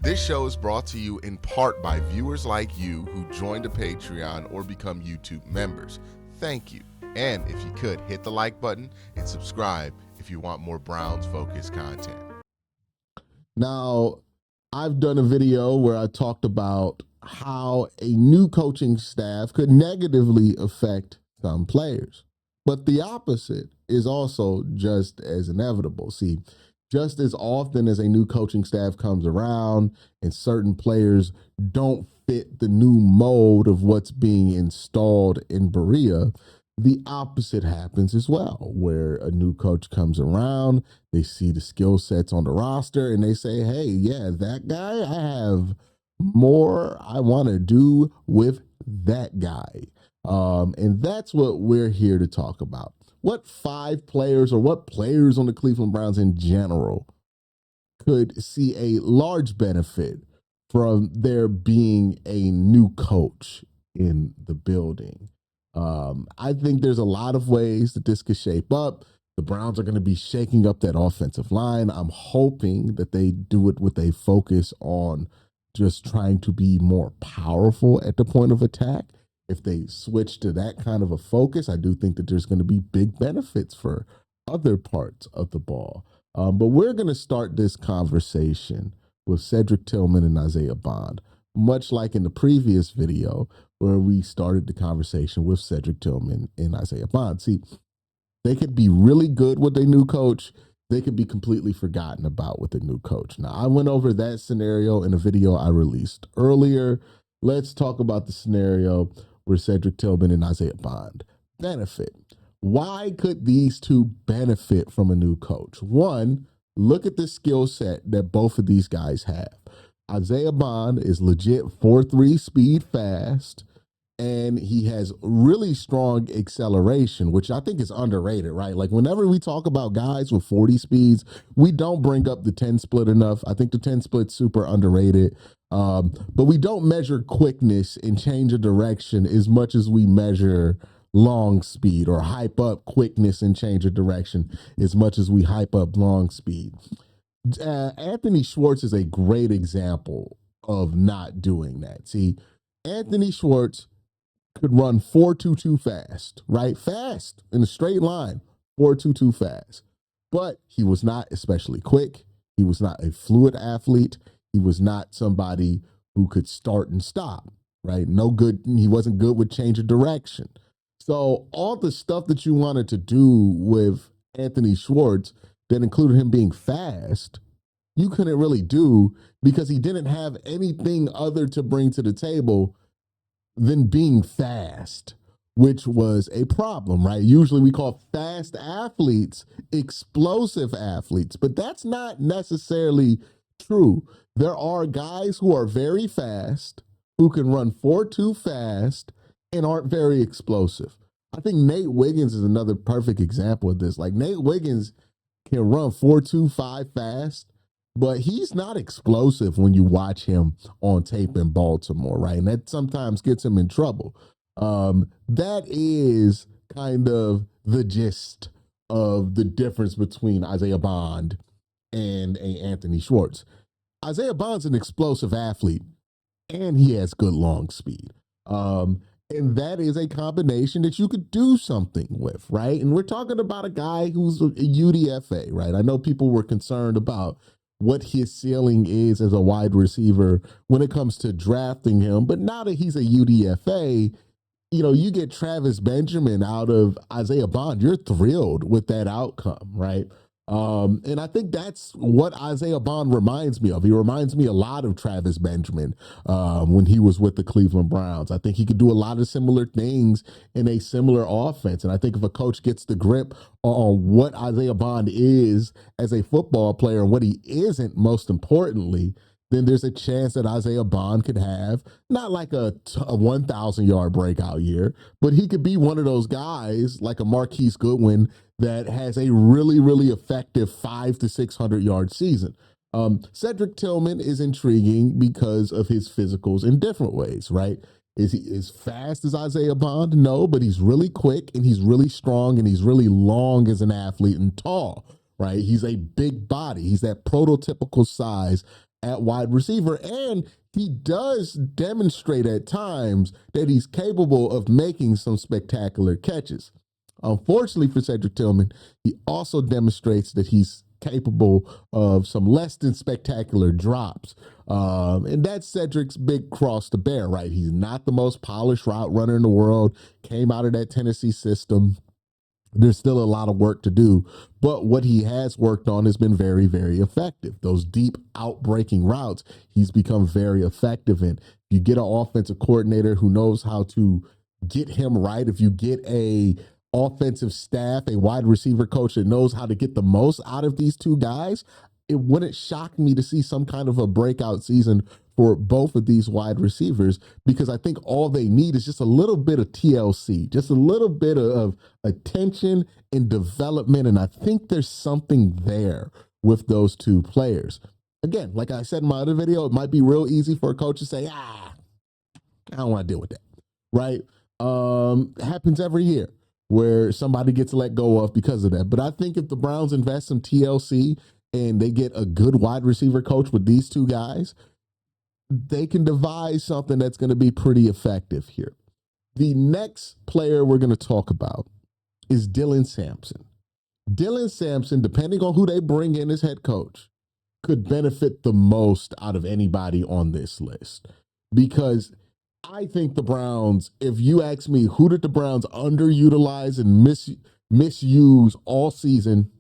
This show is brought to you in part by viewers like you who joined a Patreon or become YouTube members. Thank you. And if you could, hit the like button and subscribe if you want more Browns-focused content. Now, I've done a video where I talked about how a new coaching staff could negatively affect some players. But the opposite is also just as inevitable. See, just as often as a new coaching staff comes around and certain players don't fit the new mold of what's being installed in Berea, the opposite happens as well, where a new coach comes around, they see the skill sets on the roster, and they say, hey, yeah, that guy, I have more I want to do with that guy. And that's what we're here to talk about. What 5 players or what players on the Cleveland Browns in general could see a large benefit from there being a new coach in the building? I think there's a lot of ways that this could shape up. The Browns are going to be shaking up that offensive line. I'm hoping that they do it with a focus on just trying to be more powerful at the point of attack. If they switch to that kind of a focus, I do think that there's going to be big benefits for other parts of the ball. But we're going to start this conversation with Cedric Tillman and Isaiah Bond, much like in the previous video where we started the conversation with Cedric Tillman and Isaiah Bond. See, they could be really good with a new coach. They could be completely forgotten about with a new coach. Now, I went over that scenario in a video I released earlier. Let's talk about the scenario where Cedric Tillman and Isaiah Bond benefit. Why could these two benefit from a new coach? One, look at the skill set that both of these guys have. Isaiah Bond is legit 4.3 speed fast, and he has really strong acceleration, which I think is underrated, right? Like whenever we talk about guys with 40 speeds, we don't bring up the 10 split enough. I think the 10 split's super underrated. But we don't measure quickness and change of direction as much as we measure long speed, or hype up quickness and change of direction as much as we hype up long speed. Anthony Schwartz is a great example of not doing that. See, Anthony Schwartz could run 4.22 fast, right? Fast in a straight line, 4.22 fast. But he was not especially quick. He was not a fluid athlete. He was not somebody who could start and stop, right? No good. He wasn't good with change of direction. So all the stuff that you wanted to do with Anthony Schwartz that included him being fast, you couldn't really do because he didn't have anything other to bring to the table than being fast, which was a problem, right? Usually we call fast athletes explosive athletes, but that's not necessarily true. There are guys who are very fast, who can run 4.2 fast and aren't very explosive. I think Nate Wiggins is another perfect example of this. Like Nate Wiggins can run 4.25 fast, but he's not explosive when you watch him on tape in Baltimore, right? And that sometimes gets him in trouble. That is kind of the gist of the difference between Isaiah Bond and Anthony Schwartz. Isaiah Bond's an explosive athlete, and he has good long speed. And that is a combination that you could do something with, right? And we're talking about a guy who's a UDFA, right? I know people were concerned about what his ceiling is as a wide receiver when it comes to drafting him. But now that he's a UDFA, you know, you get Travis Benjamin out of Isaiah Bond, you're thrilled with that outcome, right? And I think that's what Isaiah Bond reminds me of. He reminds me a lot of Travis Benjamin when he was with the Cleveland Browns. I think he could do a lot of similar things in a similar offense. And I think if a coach gets the grip on what Isaiah Bond is as a football player and what he isn't, most importantly, then there's a chance that Isaiah Bond could have not like a 1,000-yard breakout year, but he could be one of those guys like a Marquise Goodwin that has a really, really effective 500 to 600-yard season. Cedric Tillman is intriguing because of his physicals in different ways, right? Is he as fast as Isaiah Bond? No, but he's really quick and he's really strong and he's really long as an athlete and tall, right? He's a big body. He's that prototypical size at wide receiver, and he does demonstrate at times that he's capable of making some spectacular catches. Unfortunately for Cedric Tillman, he also demonstrates that he's capable of some less than spectacular drops. And that's Cedric's big cross to bear, right? He's not the most polished route runner in the world, came out of that Tennessee system. There's still a lot of work to do, but what he has worked on has been very, very effective. Those deep outbreaking routes, he's become very effective in. If you get an offensive coordinator who knows how to get him right, if you get a offensive staff, a wide receiver coach that knows how to get the most out of these two guys, it wouldn't shock me to see some kind of a breakout season for both of these wide receivers, because I think all they need is just a little bit of TLC, just a little bit of attention and development. And I think there's something there with those two players. Again, like I said in my other video, it might be real easy for a coach to say, I don't want to deal with that, right? It happens every year where somebody gets let go of because of that. But I think if the Browns invest some TLC and they get a good wide receiver coach with these two guys, they can devise something that's going to be pretty effective here. The next player we're going to talk about is Dylan Samson. Dylan Samson, depending on who they bring in as head coach, could benefit the most out of anybody on this list, because I think the Browns, if you ask me, who did the Browns underutilize and misuse all season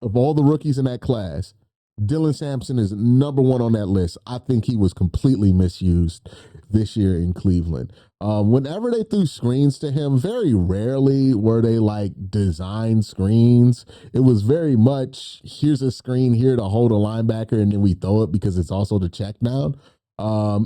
of all the rookies in that class, Dylan Samson is number one on that list. I think he was completely misused this year in Cleveland. Whenever they threw screens to him, very rarely were they like design screens. It was very much, here's a screen here to hold a linebacker, and then we throw it because it's also the check down.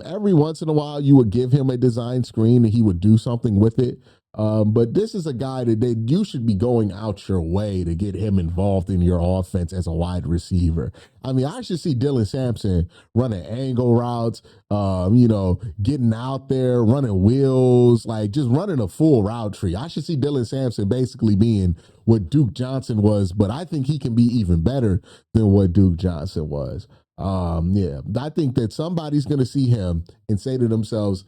Every once in a while, you would give him a design screen and he would do something with it. But this is a guy that you should be going out your way to get him involved in your offense as a wide receiver. I mean, I should see Dylan Samson running angle routes, getting out there, running wheels, like just running a full route tree. I should see Dylan Samson basically being what Duke Johnson was, but I think he can be even better than what Duke Johnson was. I think that somebody's going to see him and say to themselves,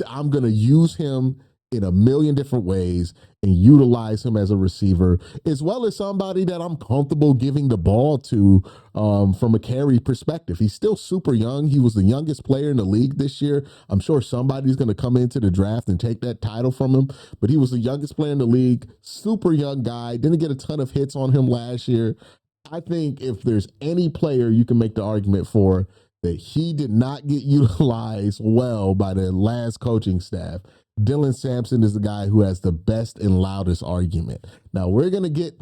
I'm going to use him in a million different ways and utilize him as a receiver, as well as somebody that I'm comfortable giving the ball to from a carry perspective. He's still super young. He was the youngest player in the league this year. I'm sure somebody's going to come into the draft and take that title from him, but he was the youngest player in the league, super young guy, didn't get a ton of hits on him last year. I think if there's any player you can make the argument for that he did not get utilized well by the last coaching staff, Dylan Samson is the guy who has the best and loudest argument. Now, we're going to get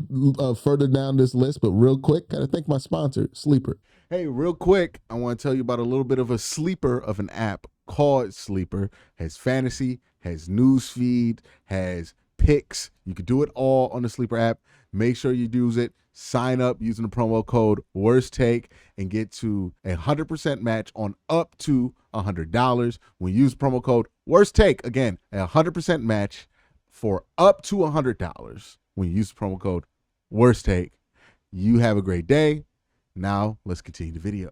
further down this list, but real quick, got to thank my sponsor, Sleeper. Hey, real quick, I want to tell you about a little bit of a sleeper of an app called Sleeper. Has fantasy, has news feed, has picks. You can do it all on the Sleeper app. Make sure you use it. Sign up using the promo code Worst Take and get to 100% match on up to $100 when you use promo code Worst Take. Again, 100% match for up to $100 when you use promo code Worst Take. You have a great day. Now let's continue the video.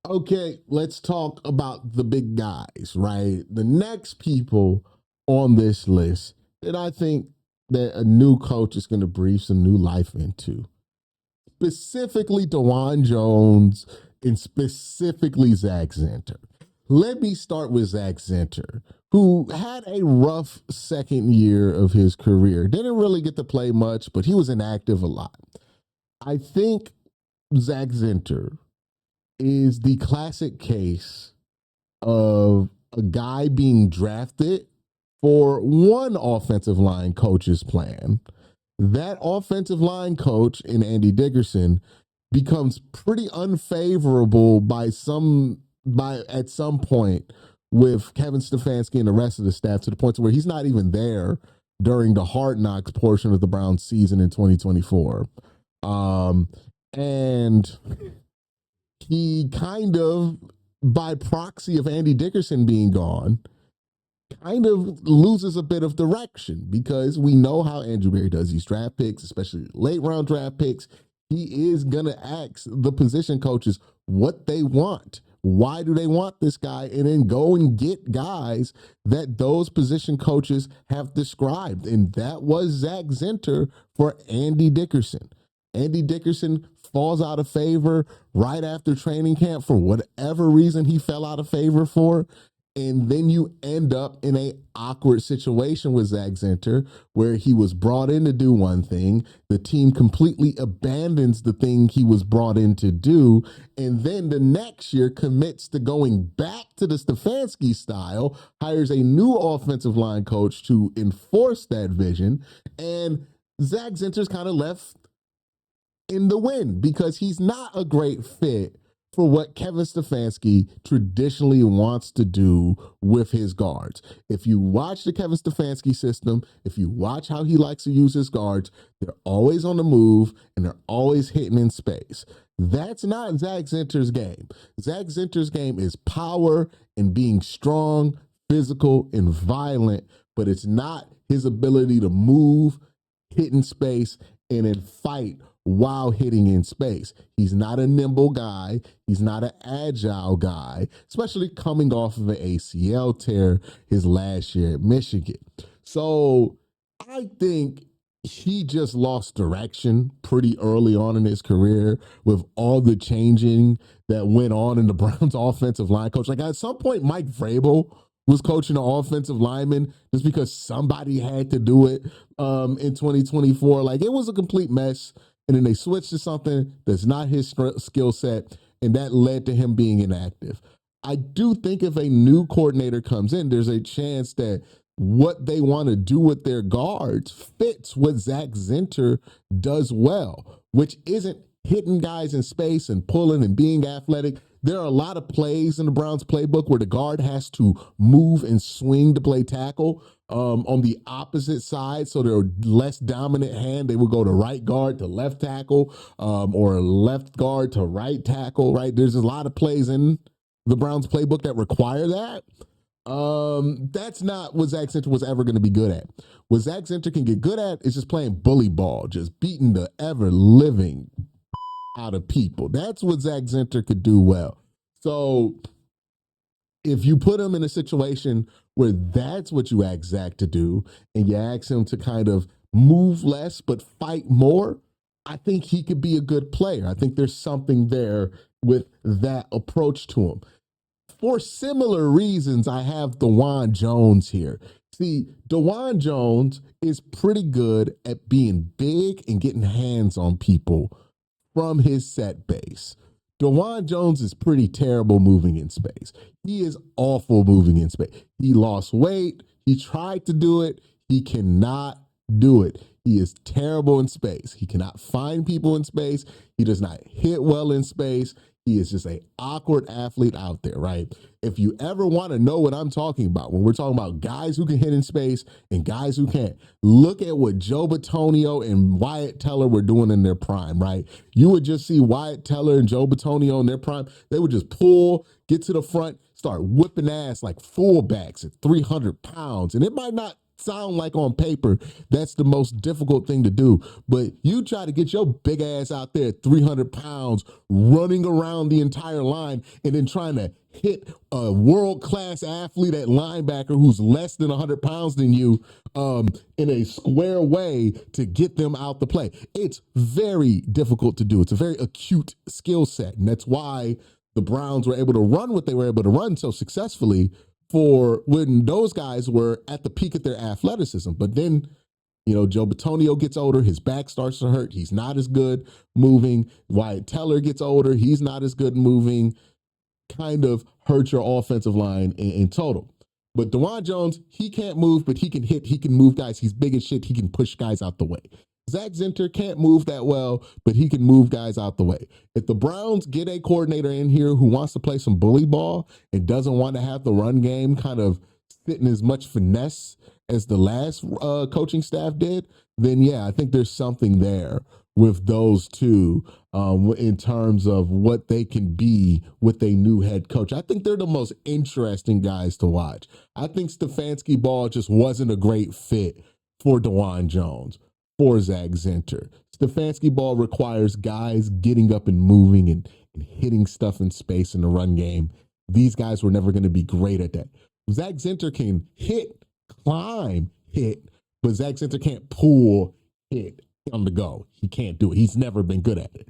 Okay, let's talk about the big guys, right? The next people on this list that I think that a new coach is going to breathe some new life into. Specifically DeJuan Jones and specifically Zach Zinter. Let me start with Zach Zinter, who had a rough second year of his career. Didn't really get to play much, but he was inactive a lot. I think Zach Zinter is the classic case of a guy being drafted for one offensive line coach's plan. That offensive line coach in Andy Dickerson becomes pretty unfavorable at some point with Kevin Stefanski and the rest of the staff, to the point where he's not even there during the Hard Knocks portion of the Browns season in 2024. And he kind of, by proxy of Andy Dickerson being gone, kind of loses a bit of direction, because we know how Andrew Berry does these draft picks, especially late round draft picks. He is going to ask the position coaches what they want Why do they want this guy? And then go and get guys that those position coaches have described. And that was Zach Zinter for Andy Dickerson. Andy Dickerson falls out of favor right after training camp for whatever reason he fell out of favor for. And then you end up in a awkward situation with Zach Zinter where he was brought in to do one thing. The team completely abandons the thing he was brought in to do. And then the next year commits to going back to the Stefanski style, hires a new offensive line coach to enforce that vision. And Zach Zinter's kind of left in the wind because he's not a great fit for what Kevin Stefanski traditionally wants to do with his guards. If you watch the Kevin Stefanski system, if you watch how he likes to use his guards, they're always on the move and they're always hitting in space. That's not Zach Zinter's game. Zach Zinter's game is power and being strong, physical, and violent, but it's not his ability to move, hit in space, and then fight while hitting in space. He's not a nimble guy. He's not an agile guy, especially coming off of an ACL tear his last year at Michigan. So I think he just lost direction pretty early on in his career with all the changing that went on in the Browns offensive line coach. Like at some point, Mike Vrabel was coaching the offensive lineman just because somebody had to do it in 2024. Like it was a complete mess. And then they switched to something that's not his skill set, and that led to him being inactive. I do think if a new coordinator comes in, there's a chance that what they want to do with their guards fits what Zach Zinter does well, which isn't hitting guys in space and pulling and being athletic. There are a lot of plays in the Browns playbook where the guard has to move and swing to play tackle on the opposite side. So they're less dominant hand. They will go to right guard to left tackle or left guard to right tackle, right? There's a lot of plays in the Browns playbook that require that. That's not what Zach Zinter was ever going to be good at. What Zach Zinter can get good at is just playing bully ball, just beating the ever living out of people. That's what Zach Zinter could do well. So if you put him in a situation where that's what you ask Zach to do, and you ask him to kind of move less but fight more, I think he could be a good player. I think there's something there with that approach to him. For similar reasons, I have DeJuan Jones here. See, DeJuan Jones is pretty good at being big and getting hands on people from his set base. DeJuan Jones is pretty terrible moving in space. He is awful moving in space. He lost weight. He tried to do it. He cannot do it. He is terrible in space. He cannot find people in space. He does not hit well in space. He is just an awkward athlete out there, right? If you ever want to know what I'm talking about, when we're talking about guys who can hit in space and guys who can't, look at what Joe Bitonio and Wyatt Teller were doing in their prime, right? You would just see Wyatt Teller and Joe Bitonio in their prime. They would just pull, get to the front, start whipping ass like fullbacks at 300 pounds. And it might not sound like on paper that's the most difficult thing to do, but you try to get your big ass out there at 300 pounds running around the entire line and then trying to hit a world-class athlete at linebacker who's less than 100 pounds than you in a square way to get them out the play. It's very difficult to do. It's a very acute skill set, and that's why the Browns were able to run what they were able to run so successfully for when those guys were at the peak of their athleticism. But then, Joe Bitonio gets older, his back starts to hurt. He's not as good moving. Wyatt Teller gets older, he's not as good moving. Kind of hurts your offensive line in total. But DeJuan Jones, he can't move, but he can hit, he can move guys. He's big as shit. He can push guys out the way. Zach Zinter can't move that well, but he can move guys out the way. If the Browns get a coordinator in here who wants to play some bully ball and doesn't want to have the run game kind of sit in as much finesse as the last coaching staff did, then yeah, I think there's something there with those two in terms of what they can be with a new head coach. I think they're the most interesting guys to watch. I think Stefanski ball just wasn't a great fit for DeJuan Jones, for Zach Zinter. Stefanski ball requires guys getting up and moving and and hitting stuff in space in the run game. These guys were never going to be great at that. Zach Zinter can hit, climb, hit, but Zach Zinter can't pull, hit on the go. He can't do it. He's never been good at it.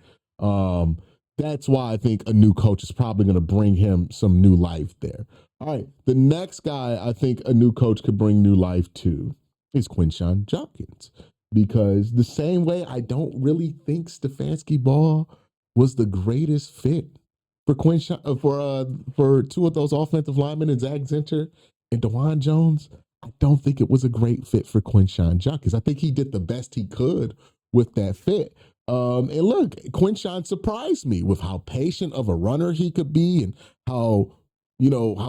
That's why I think a new coach is probably going to bring him some new life there. All right, the next guy I think a new coach could bring new life to is Quincy Judkins, because the same way I don't really think Stefanski Ball was the greatest fit for for two of those offensive linemen, and Zach Zinter and DeJuan Jones. I don't think it was a great fit for Quincy Judkins. I think he did the best he could with that fit. And look, Quincy surprised me with how patient of a runner he could be, and how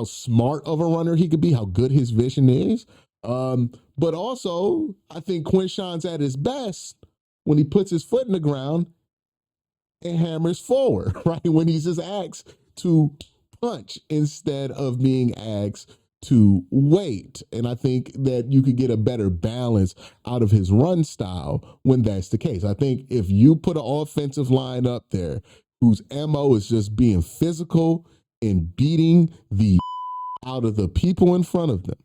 smart of a runner he could be, how good his vision is. But also, I think Quincy's at his best when he puts his foot in the ground and hammers forward, right? When he's just asked to punch instead of being asked to wait. And I think that you could get a better balance out of his run style when that's the case. I think if you put an offensive line up there whose MO is just being physical and beating the out of the people in front of them,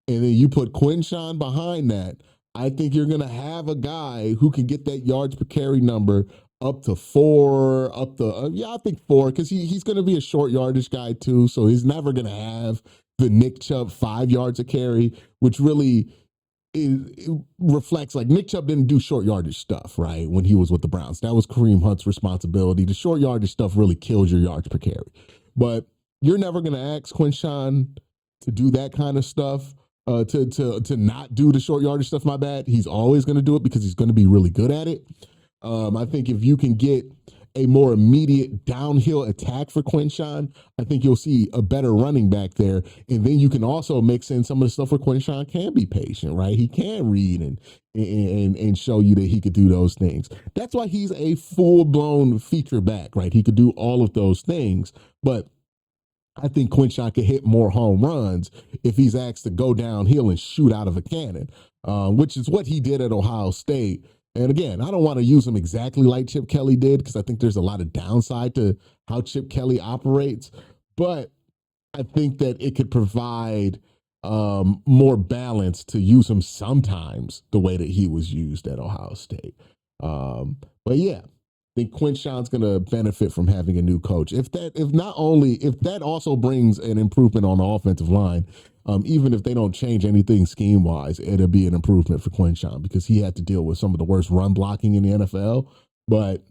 and then you put Quincy behind that, I think you're going to have a guy who can get that yards per carry number up to 4, I think 4, because he's going to be a short yardage guy too, so he's never going to have the Nick Chubb 5 yards a carry, which really it reflects like Nick Chubb didn't do short yardage stuff, right, when he was with the Browns. That was Kareem Hunt's responsibility. The short yardage stuff really kills your yards per carry. But you're never going to ask Quincy to do that kind of stuff. To not do the short yardage stuff, my bad. He's always going to do it because he's going to be really good at it. I think if you can get a more immediate downhill attack for Quincy, I think you'll see a better running back there. And then you can also mix in some of the stuff where Quincy can be patient, right? He can read and show you that he could do those things. That's why he's a full-blown feature back, right? He could do all of those things, but I think Quincy could hit more home runs if he's asked to go downhill and shoot out of a cannon, which is what he did at Ohio State. And again, I don't want to use him exactly like Chip Kelly did, because I think there's a lot of downside to how Chip Kelly operates. But I think that it could provide more balance to use him sometimes the way that he was used at Ohio State. But yeah, I think Quincy's going to benefit from having a new coach. If that also brings an improvement on the offensive line, even if they don't change anything scheme wise, it'll be an improvement for Quincy, because he had to deal with some of the worst run blocking in the NFL. But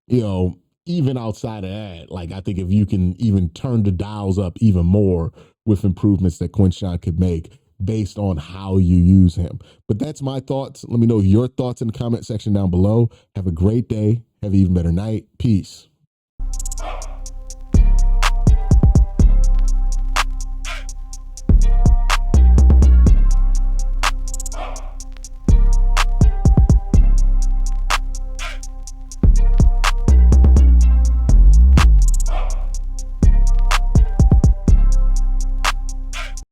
even outside of that, like, I think if you can even turn the dials up even more with improvements that Quincy could make based on how you use him. But that's my thoughts. Let me know your thoughts in the comment section down below. Have a great day. Have an even better night. Peace.